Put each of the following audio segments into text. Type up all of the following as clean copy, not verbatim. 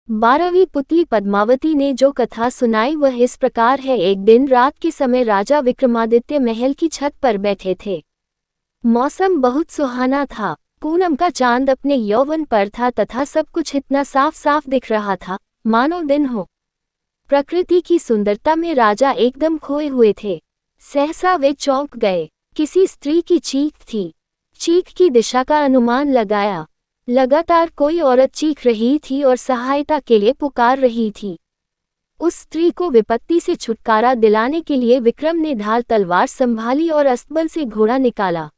12वीं पुतली पद्मावती ने जो कथा सुनाई वह इस प्रकार है। एक दिन रात के समय राजा विक्रमादित्य महल की छत पर बैठे थे। मौसम बहुत सुहाना था। पूनम का चांद अपने यौवन पर था तथा सब कुछ इतना साफ साफ दिख रहा था मानो दिन हो। प्रकृति की सुंदरता में राजा एकदम खोए हुए थे। सहसा वे चौंक गए। किसी स्त्री की चीख थी। चीख की दिशा का अनुमान लगाया। लगातार कोई औरत चीख रही थी और सहायता के लिए पुकार रही थी। उस स्त्री को विपत्ति से छुटकारा दिलाने के लिए विक्रम ने ढाल तलवार संभाली और अस्तबल से घोड़ा निकाला।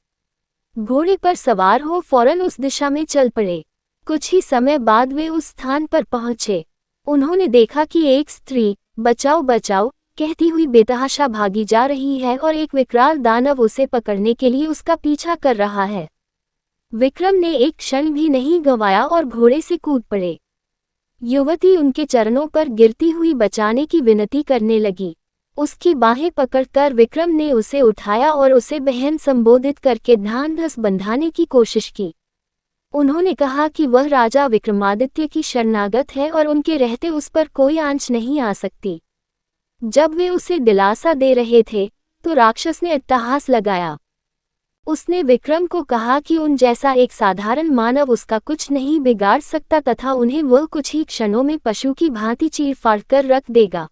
घोड़े पर सवार हो फौरन उस दिशा में चल पड़े। कुछ ही समय बाद वे उस स्थान पर पहुंचे। उन्होंने देखा कि एक स्त्री बचाओ बचाओ कहती हुई बेतहाशा भागी जा रही है और एक विकराल दानव उसे पकड़ने के लिए उसका पीछा कर रहा है। विक्रम ने एक क्षण भी नहीं गंवाया और घोड़े से कूद पड़े। युवती उनके चरणों पर गिरती हुई बचाने की विनती करने लगी। उसकी बाहें पकड़कर विक्रम ने उसे उठाया और उसे बहन संबोधित करके ढांढस बंधाने की कोशिश की। उन्होंने कहा कि वह राजा विक्रमादित्य की शरणागत है और उनके रहते उस पर कोई आंच नहीं आ सकती। जब वे उसे दिलासा दे रहे थे तो राक्षस ने अट्टहास लगाया। उसने विक्रम को कहा कि उन जैसा एक साधारण मानव उसका कुछ नहीं बिगाड़ सकता तथा उन्हें वह कुछ ही क्षणों में पशु की भांति चीर-फाड़ कर रख देगा।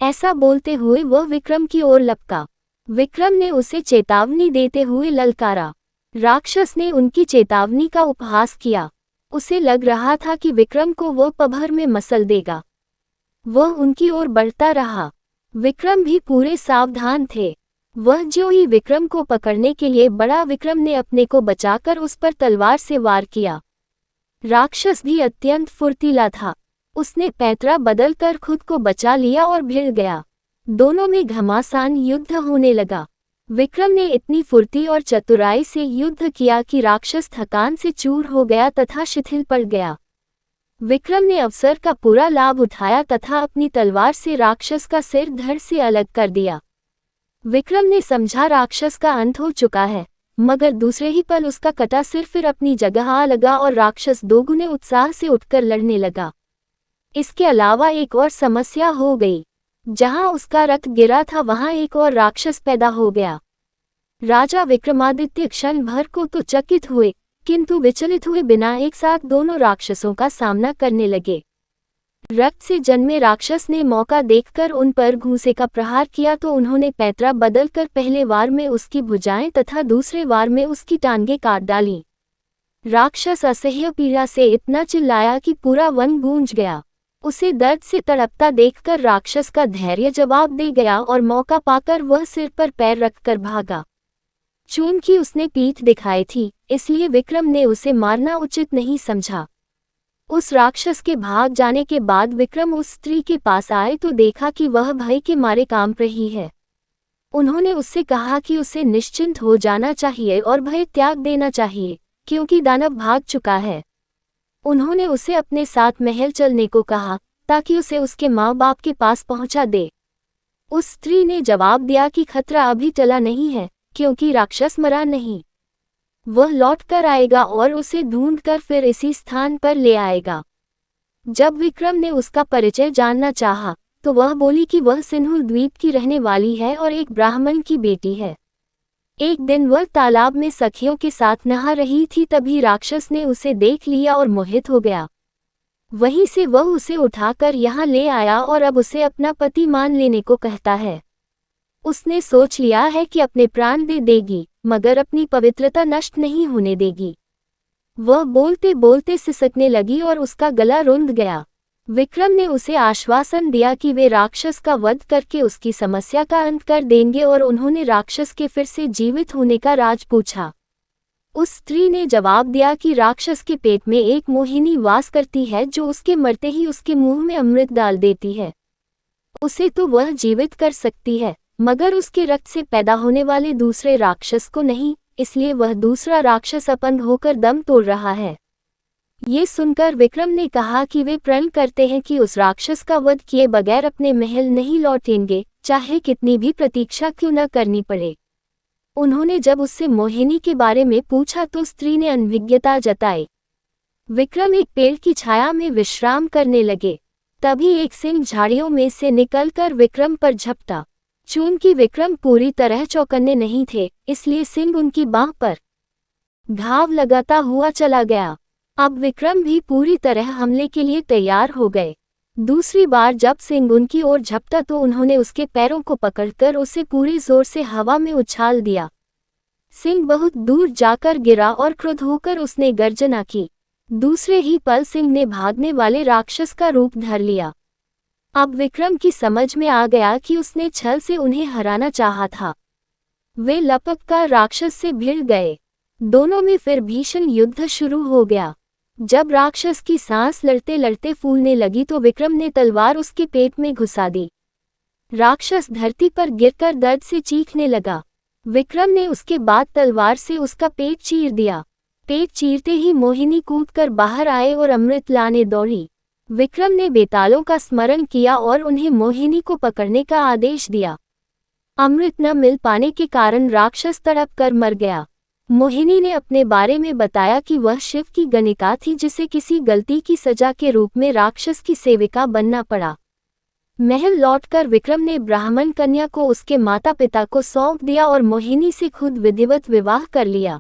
ऐसा बोलते हुए वह विक्रम की ओर लपका। विक्रम ने उसे चेतावनी देते हुए ललकारा। राक्षस ने उनकी चेतावनी का उपहास किया। उसे लग रहा था कि विक्रम को वह पभर में मसल देगा। वह उनकी ओर बढ़ता रहा। विक्रम भी पूरे सावधान थे। वह जो ही विक्रम को पकड़ने के लिए बढ़ा विक्रम ने अपने को बचाकर उस पर तलवार से वार किया। राक्षस भी अत्यंत फुर्तीला था। उसने पैतरा बदलकर खुद को बचा लिया और भिड़ गया। दोनों में घमासान युद्ध होने लगा। विक्रम ने इतनी फुर्ती और चतुराई से युद्ध किया कि राक्षस थकान से चूर हो गया तथा शिथिल पड़ गया। विक्रम ने अवसर का पूरा लाभ उठाया तथा अपनी तलवार से राक्षस का सिर धड़ से अलग कर दिया। विक्रम ने समझा राक्षस का अंत हो चुका है, मगर दूसरे ही पल उसका कटा सिर फिर अपनी जगह आ लगा और राक्षस दोगुने उत्साह से उठकर लड़ने लगा। इसके अलावा एक और समस्या हो गई। जहां उसका रथ गिरा था वहां एक और राक्षस पैदा हो गया। राजा विक्रमादित्य क्षण भर को तो चकित हुए, किंतु विचलित हुए बिना एक साथ दोनों राक्षसों का सामना करने लगे। रक्त से जन्मे राक्षस ने मौका देखकर उन पर घूंसे का प्रहार किया तो उन्होंने पैतरा बदलकर पहले वार में उसकी भुजाएं तथा दूसरे वार में उसकी टांगें काट डाली। राक्षस असह्य पीड़ा से इतना चिल्लाया कि पूरा वन गूंज गया। उसे दर्द से तड़पता देखकर राक्षस का धैर्य जवाब दे गया और मौका पाकर वह सिर पर पैर रखकर भागा। चूंकि उसने पीठ दिखाई थी, इसलिए विक्रम ने उसे मारना उचित नहीं समझा। उस राक्षस के भाग जाने के बाद विक्रम उस स्त्री के पास आए तो देखा कि वह भय के मारे कांप रही है। उन्होंने उससे कहा कि उसे निश्चिंत हो जाना चाहिए और भय त्याग देना चाहिए, क्योंकि दानव भाग चुका है। उन्होंने उसे अपने साथ महल चलने को कहा ताकि उसे उसके माँ बाप के पास पहुंचा दे। उस स्त्री ने जवाब दिया कि खतरा अभी टला नहीं है, क्योंकि राक्षस मरा नहीं। वह लौट कर आएगा और उसे ढूंढकर फिर इसी स्थान पर ले आएगा। जब विक्रम ने उसका परिचय जानना चाहा, तो वह बोली कि वह सिन्हुल द्वीप की रहने वाली है और एक ब्राह्मण की बेटी है। एक दिन वह तालाब में सखियों के साथ नहा रही थी, तभी राक्षस ने उसे देख लिया और मोहित हो गया। वहीं से वह उसे उठाकर यहाँ ले आया और अब उसे अपना पति मान लेने को कहता है। उसने सोच लिया है कि अपने प्राण दे देगी, मगर अपनी पवित्रता नष्ट नहीं होने देगी। वह बोलते बोलते सिसकने लगी और उसका गला रुंध गया। विक्रम ने उसे आश्वासन दिया कि वे राक्षस का वध करके उसकी समस्या का अंत कर देंगे और उन्होंने राक्षस के फिर से जीवित होने का राज पूछा। उस स्त्री ने जवाब दिया कि राक्षस के पेट में एक मोहिनी वास करती है जो उसके मरते ही उसके मुंह में अमृत डाल देती है। उसे तो वह जीवित कर सकती है, मगर उसके रक्त से पैदा होने वाले दूसरे राक्षस को नहीं, इसलिए वह दूसरा राक्षस अपंग होकर दम तोड़ रहा है। ये सुनकर विक्रम ने कहा कि वे प्रण करते हैं कि उस राक्षस का वध किए बगैर अपने महल नहीं लौटेंगे, चाहे कितनी भी प्रतीक्षा क्यों न करनी पड़े। उन्होंने जब उससे मोहिनी के बारे में पूछा तो स्त्री ने अनभिज्ञता जताई। विक्रम एक पेड़ की छाया में विश्राम करने लगे। तभी एक सिंह झाड़ियों में से निकलकर विक्रम पर झपटा। चूंकि विक्रम पूरी तरह चौकन्ने नहीं थे, इसलिए सिंह उनकी बांह पर घाव लगाता हुआ चला गया। अब विक्रम भी पूरी तरह हमले के लिए तैयार हो गए। दूसरी बार जब सिंह उनकी ओर झपटा तो उन्होंने उसके पैरों को पकड़कर उसे पूरी जोर से हवा में उछाल दिया। सिंह बहुत दूर जाकर गिरा और क्रुद्ध होकर उसने गर्जना की। दूसरे ही पल सिंह ने भागने वाले राक्षस का रूप धर लिया। अब विक्रम की समझ में आ गया कि उसने छल से उन्हें हराना चाहा था। वे लपक कर राक्षस से भिड़ गए। दोनों में फिर भीषण युद्ध शुरू हो गया। जब राक्षस की सांस लड़ते लड़ते फूलने लगी तो विक्रम ने तलवार उसके पेट में घुसा दी। राक्षस धरती पर गिरकर दर्द से चीखने लगा। विक्रम ने उसके बाद तलवार से उसका पेट चीर दिया। पेट चीरते ही मोहिनी कूदकर बाहर आए और अमृत लाने दौड़ी। विक्रम ने बेतालों का स्मरण किया और उन्हें मोहिनी को पकड़ने का आदेश दिया। अमृत न मिल पाने के कारण राक्षस तड़प कर मर गया। मोहिनी ने अपने बारे में बताया कि वह शिव की गणिका थी जिसे किसी गलती की सजा के रूप में राक्षस की सेविका बनना पड़ा। महल लौटकर विक्रम ने ब्राह्मण कन्या को उसके माता पिता को सौंप दिया और मोहिनी से खुद विधिवत विवाह कर लिया।